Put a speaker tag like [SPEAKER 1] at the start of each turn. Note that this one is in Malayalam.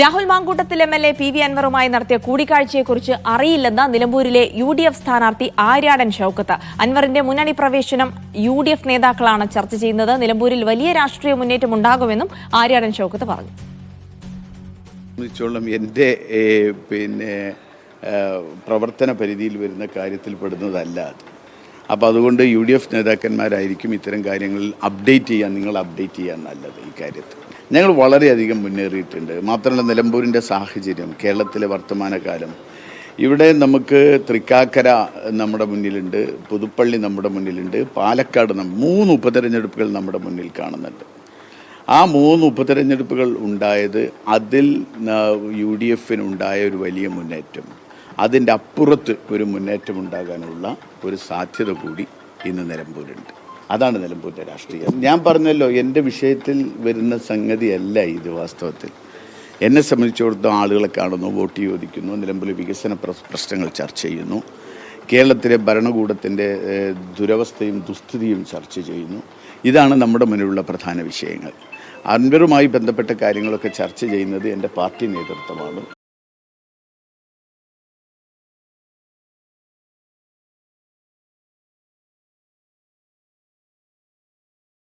[SPEAKER 1] രാഹുൽ മാങ്കൂട്ടത്തിൽ എം.എൽ.എ. പി.വി. അൻവറുമായി നടത്തിയ കൂടിക്കാഴ്ചയെക്കുറിച്ച് അറിയില്ലെന്ന് നിലമ്പൂരിലെ യു.ഡി.എഫ് സ്ഥാനാർത്ഥി ആര്യാടൻ ഷൌക്കത്ത്. അൻവറിന്റെ മുന്നണി പ്രവേശനം യു.ഡി.എഫ് നേതാക്കളാണ് ചർച്ച ചെയ്യുന്നത്. നിലമ്പൂരിൽ വലിയ രാഷ്ട്രീയ മുന്നേറ്റം ഉണ്ടാകുമെന്നും ആര്യാടൻ ഷൌക്കത്ത് പറഞ്ഞു.
[SPEAKER 2] എൻ്റെ പ്രവർത്തന പരിധിയിൽ വരുന്ന കാര്യത്തിൽ പെടുന്നതല്ല അത്. അപ്പോൾ അതുകൊണ്ട് യു.ഡി.എഫ് നേതാക്കന്മാരായിരിക്കും ഇത്തരം കാര്യങ്ങളിൽ നിങ്ങൾ അപ്ഡേറ്റ് ചെയ്യാൻ നല്ലത്. ഈ കാര്യത്തിൽ ഞങ്ങൾ വളരെയധികം മുന്നേറിയിട്ടുണ്ട്. മാത്രമല്ല, നിലമ്പൂരിൻ്റെ സാഹചര്യം, കേരളത്തിലെ വർത്തമാനകാലം, ഇവിടെ നമുക്ക് തൃക്കാക്കര നമ്മുടെ മുന്നിലുണ്ട്, പുതുപ്പള്ളി നമ്മുടെ മുന്നിലുണ്ട്, പാലക്കാട് 3 ഉപതെരഞ്ഞെടുപ്പുകൾ നമ്മുടെ മുന്നിൽ കാണുന്നുണ്ട്. ആ 3 ഉപതെരഞ്ഞെടുപ്പുകൾ ഉണ്ടായത് അതിൽ യു.ഡി.എഫിനുണ്ടായ ഒരു വലിയ മുന്നേറ്റം, അതിൻ്റെ അപ്പുറത്ത് ഒരു മുന്നേറ്റം ഉണ്ടാകാനുള്ള ഒരു സാധ്യത കൂടി ഇന്ന് നിലമ്പൂരുണ്ട്. അതാണ് നിലമ്പൂരിൻ്റെ രാഷ്ട്രീയം. ഞാൻ പറഞ്ഞല്ലോ, എൻ്റെ വിഷയത്തിൽ വരുന്ന സംഗതിയല്ല ഇത്. വാസ്തവത്തിൽ എന്നെ സംബന്ധിച്ചിടത്തോളം ആളുകളെ കാണുന്നു, വോട്ട് ചോദിക്കുന്നു, നിലമ്പൂരിലെ വികസന പ്രശ്നങ്ങൾ ചർച്ച ചെയ്യുന്നു, കേരളത്തിലെ ഭരണകൂടത്തിൻ്റെ ദുരവസ്ഥയും ദുസ്ഥിതിയും ചർച്ച ചെയ്യുന്നു. ഇതാണ് നമ്മുടെ മുന്നിലുള്ള പ്രധാന വിഷയങ്ങൾ. അൻവറുമായി ബന്ധപ്പെട്ട കാര്യങ്ങളൊക്കെ ചർച്ച ചെയ്യുന്നത് എൻ്റെ പാർട്ടി നേതൃത്വമാണ്.